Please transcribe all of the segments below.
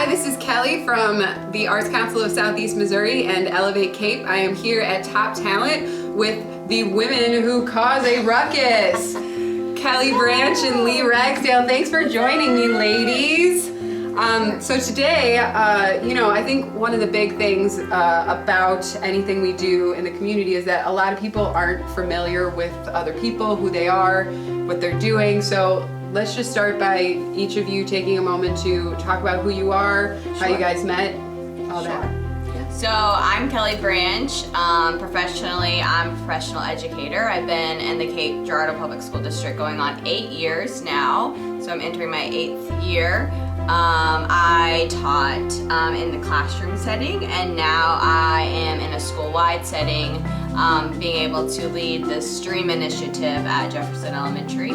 Hi, this is Kelly from the Arts Council of Southeast Missouri and Elevate Cape. I am here at Top Talent with the women who cause a ruckus. Kelly Branch and Lea Ragsdale, thanks for joining me, ladies. So today, I think one of the big things about anything we do in the community is that a lot of people aren't familiar with other people, who they are, what they're doing. So let's just start by each of you taking a moment to talk about who you are, how you guys met, all that. So I'm Kelly Branch. Professionally, I'm a professional educator. I've been in the Cape Girardeau Public School District going on 8 years now. So I'm entering my 8th year. I taught in the classroom setting, and now I am in a school-wide setting, being able to lead the STREAM initiative at Jefferson Elementary.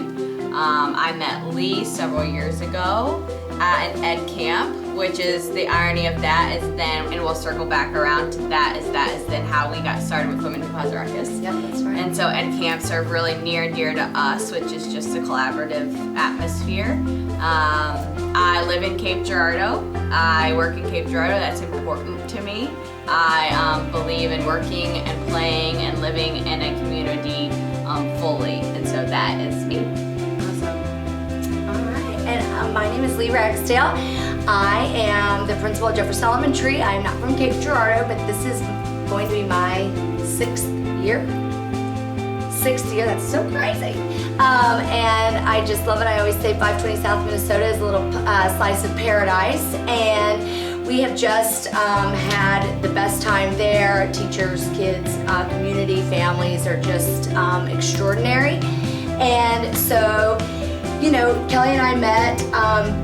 I met Lea several years ago at an ed camp, which is the irony of that is then, and we'll circle back around to that is then how we got started with Women Who Cause a Ruckus. Yep, that's right. And so ed camps are really near and dear to us, which is just a collaborative atmosphere. I live in Cape Girardeau. I work in Cape Girardeau. That's important to me. I believe in working and playing and living in a community fully, and so that is me. And my name is Lea Ragsdale. I am the principal at Jefferson Elementary. I'm not from Cape Girardeau, but this is going to be my 6th year. 6th year, that's so crazy. And I just love it. I always say 520 South Minnesota is a little slice of paradise. And we have just had the best time there. Teachers, kids, community, families are just extraordinary. And so, you know, Kelly and I met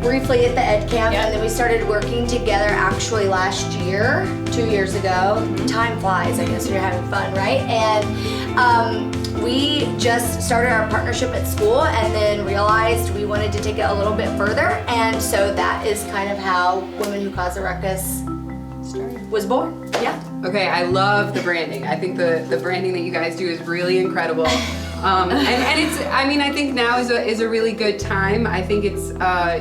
briefly at the ed camp, and then we started working together actually last year, 2 years ago. Time flies, I guess, when you're having fun, right? And we just started our partnership at school and then realized we wanted to take it a little bit further. And so that is kind of how Women Who Cause a Ruckus was born. Yeah. Okay, I love the branding. I think the branding that you guys do is really incredible. And it's, I mean, I think now is a really good time. I think it's,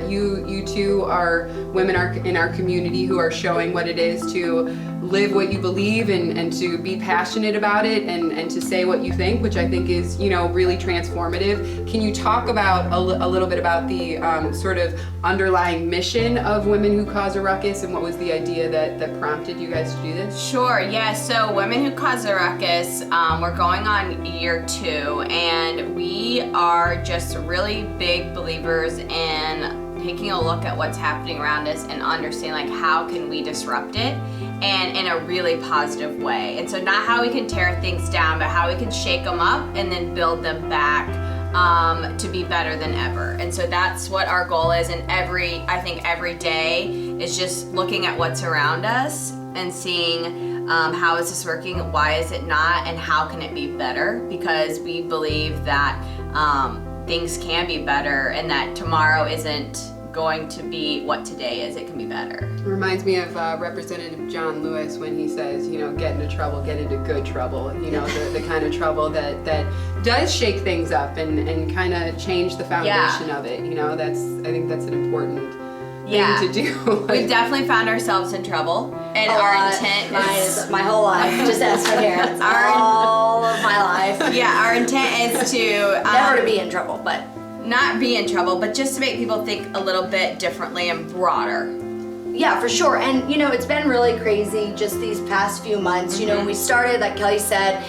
you two are women in our community who are showing what it is to live what you believe and to be passionate about it and to say what you think, which I think is, really transformative. Can you talk about a little bit about the sort of underlying mission of Women Who Cause a Ruckus and what was the idea that prompted you guys to do this? Sure, yeah, so Women Who Cause a Ruckus, we're going on year 2, and we are just really big believers in taking a look at what's happening around us and understanding like how can we disrupt it, and in a really positive way. And so not how we can tear things down, but how we can shake them up and then build them back to be better than ever. And so that's what our goal is, and I think every day is just looking at what's around us and seeing how is this working, why is it not, and how can it be better, because we believe that things can be better and that tomorrow isn't going to be what today is. It can be better. It reminds me of Representative John Lewis when he says, get into trouble, get into good trouble, the kind of trouble that does shake things up and kind of change the foundation of it. I think that's an important thing to do. We've definitely found ourselves in trouble, and our intent is my whole life. Just ask my parents. All of my life. Yeah, our intent is to never to be in trouble, but not be in trouble, but just to make people think a little bit differently and broader. Yeah, for sure. And it's been really crazy just these past few months. We started, like Kelly said,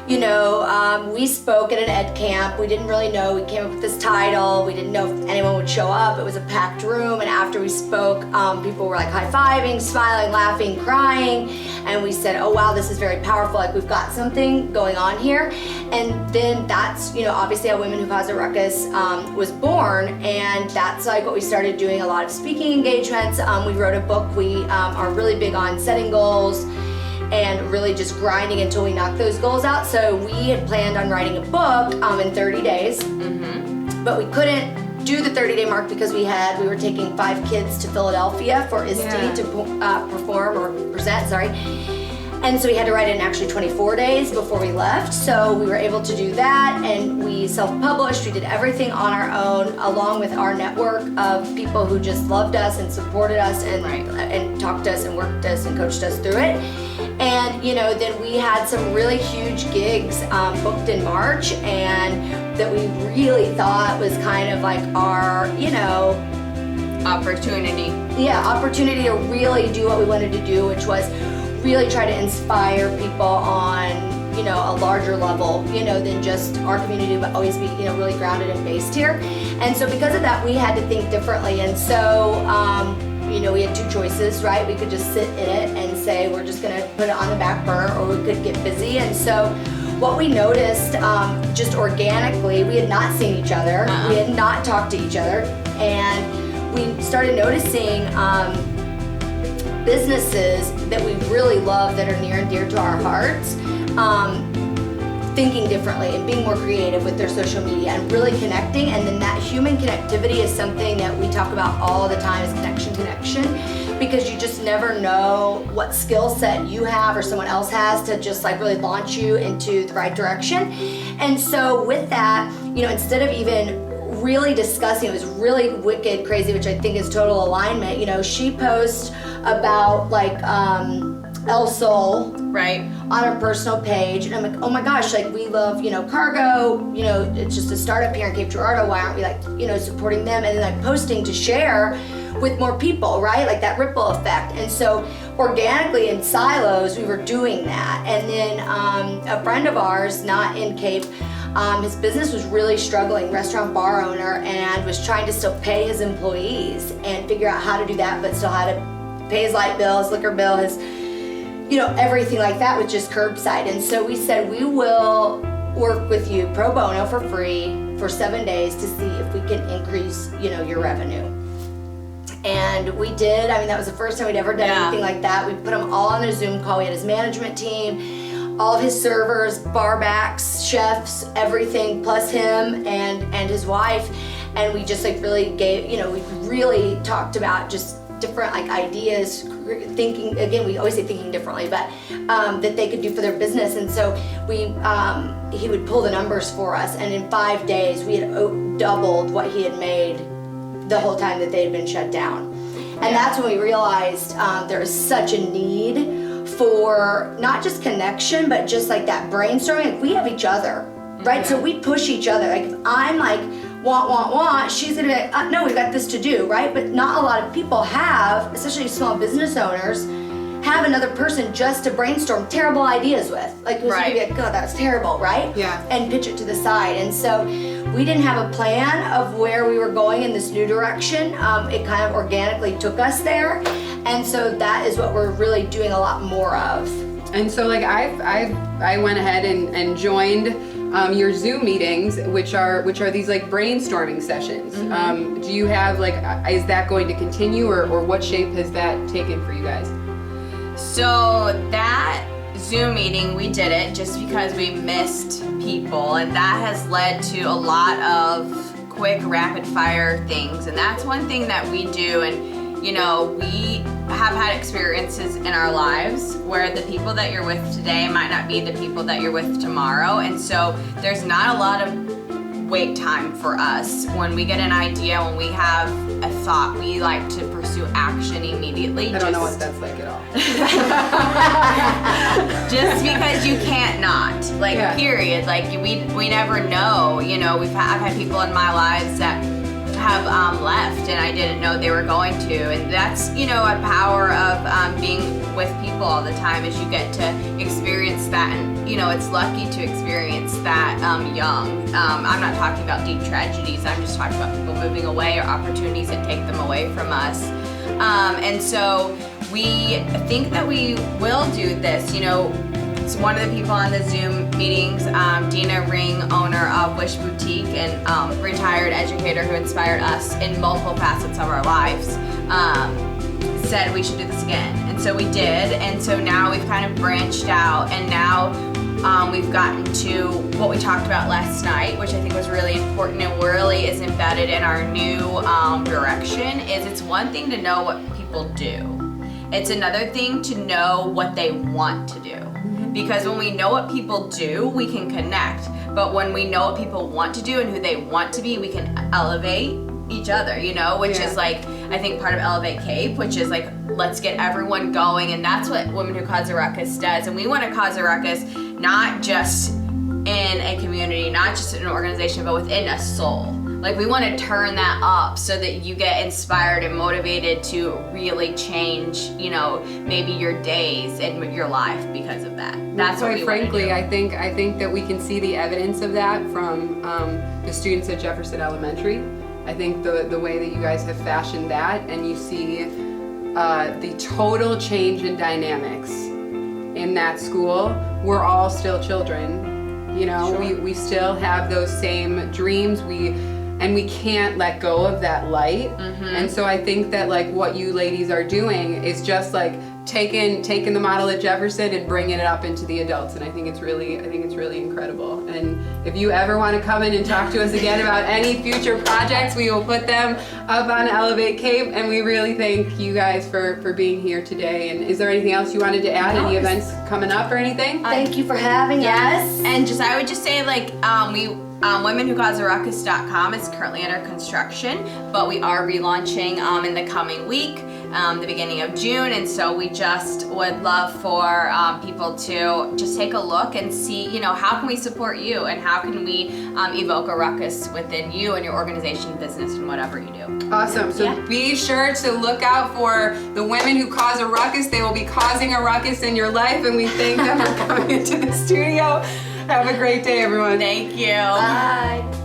we spoke at an ed camp. We didn't really know. We came up with this title. We didn't know if anyone would show up. It was a packed room. And after we spoke, people were like high-fiving, smiling, laughing, crying. And we said, oh, wow, this is very powerful. Like, we've got something going on here. And then that's, obviously how Women Who Cause a Ruckus was born. And that's like what we started doing, a lot of speaking engagements. We wrote a book. We are really big on setting goals and really just grinding until we knock those goals out. So we had planned on writing a book in 30 days, but we couldn't do the 30-day mark because we were taking 5 kids to Philadelphia for ISTE to perform or present, And so we had to write it in actually 24 days before we left. So we were able to do that, and we We self-published, we did everything on our own, along with our network of people who just loved us and supported us and talked to us and worked us and coached us through it. And then we had some really huge gigs booked in March, and that we really thought was kind of like our, opportunity to really do what we wanted to do, which was really try to inspire people on, a larger level, than just our community, but always be, really grounded and based here. And so because of that, we had to think differently. And so, we had two choices, right? We could just sit in it and say, we're just gonna put it on the back burner, or we could get busy. And so what we noticed, just organically, we had not seen each other, we had not talked to each other, and we started noticing businesses that we really love, that are near and dear to our hearts, thinking differently and being more creative with their social media and really connecting. And then that human connectivity is something that we talk about all the time, is connection, because you just never know what skill set you have or someone else has to just like really launch you into the right direction. And so with that, instead of even really discussing, it was really wicked crazy, which I think is total alignment. She posts about like El Sol, right, on her personal page, and I'm like, oh my gosh, like we love, cargo, it's just a startup here in Cape Girardeau, why aren't we like, supporting them, and then like posting to share with more people, right, like that ripple effect. And so organically in silos, we were doing that. And then a friend of ours, not in Cape, his business was really struggling, restaurant bar owner, and was trying to still pay his employees and figure out how to do that, but still how to pay his light bill, his liquor bill, his everything like that with just curbside. And so we said, we will work with you pro bono for free for 7 days to see if we can increase, your revenue. And we did. I mean, that was the first time we'd ever done anything like that. We put them all on a Zoom call. We had his management team, all of his servers, bar backs, chefs, everything, plus him and his wife. And we just like really gave, we really talked about just different like ideas, thinking, again, we always say thinking differently, but that they could do for their business. And so he would pull the numbers for us, and in 5 days we had doubled what he had made the whole time that they had been shut down. And that's when we realized there is such a need for not just connection, but just like that brainstorming. Like we have each other, right? So we push each other. Like if I'm like, want, she's gonna be like, no, we've got this to do, right? But not a lot of people have, especially small business owners, have another person just to brainstorm terrible ideas with. Like who's gonna be like, God, that's terrible, right? Yeah. And pitch it to the side. And so we didn't have a plan of where we were going in this new direction. It kind of organically took us there. And so that is what we're really doing a lot more of. And so like I went ahead and joined your Zoom meetings, which are these like brainstorming sessions. Do you have like, is that going to continue, or what shape has that taken for you guys? So that Zoom meeting, we did it just because we missed people, and that has led to a lot of quick rapid fire things. And that's one thing that we do. And we have had experiences in our lives where the people that you're with today might not be the people that you're with tomorrow. And so there's not a lot of wait time for us. When we get an idea, when we have a thought, we like to pursue action immediately. I don't know what that's like at all. Just because you can't not, period. Like we never know. I've had people in my lives that have left, and I didn't know they were going to. And that's a power of being with people all the time, is you get to experience that. And it's lucky to experience that young. I'm not talking about deep tragedies, I'm just talking about people moving away, or opportunities that take them away from us. And so we think that we will do this. It's one of the people on the Zoom meetings, Dina Ring, owner of Wish Boutique, and retired educator who inspired us in multiple facets of our lives, said we should do this again. And so we did. And so now we've kind of branched out, and now we've gotten to what we talked about last night, which I think was really important and really is embedded in our new direction. Is it's one thing to know what people do. It's another thing to know what they want to do. Because when we know what people do, we can connect. but when we know what people want to do and who they want to be, we can elevate each other, you know, which is like, I think part of Elevate Cape, which is like, let's get everyone going, and that's what Women Who Cause a Ruckus does. And we want to cause a ruckus not just in a community, not just in an organization, but within a soul. Like, we want to turn that up so that you get inspired and motivated to really change, you know, maybe your days and your life because of that. That's what we frankly, want to do. I think that we can see the evidence of that from the students at Jefferson Elementary. I think the way that you guys have fashioned that, and you see the total change in dynamics in that school. We're all still children, you know. We still have those same dreams. And we can't let go of that light. And so I think that like what you ladies are doing is just like taking the model at Jefferson and bringing it up into the adults, and I think it's really incredible. And if you ever want to come in and talk to us again about any future projects, we will put them up on Elevate Cape. And we really thank you guys for being here today. And is there anything else you wanted to add? Any events coming up or anything? Thank you for having us. Yes, and I would just say, like, womenwhocausearuckus.com is currently under construction, but we are relaunching in the coming week, the beginning of June, and so we just would love for people to just take a look and see, you know, how can we support you, and how can we evoke a ruckus within you and your organization, business, and whatever you do. Awesome. So be sure to look out for the Women Who Cause a Ruckus. They will be causing a ruckus in your life, and we thank them for coming into the studio. Have a great day, everyone. Thank you. Bye.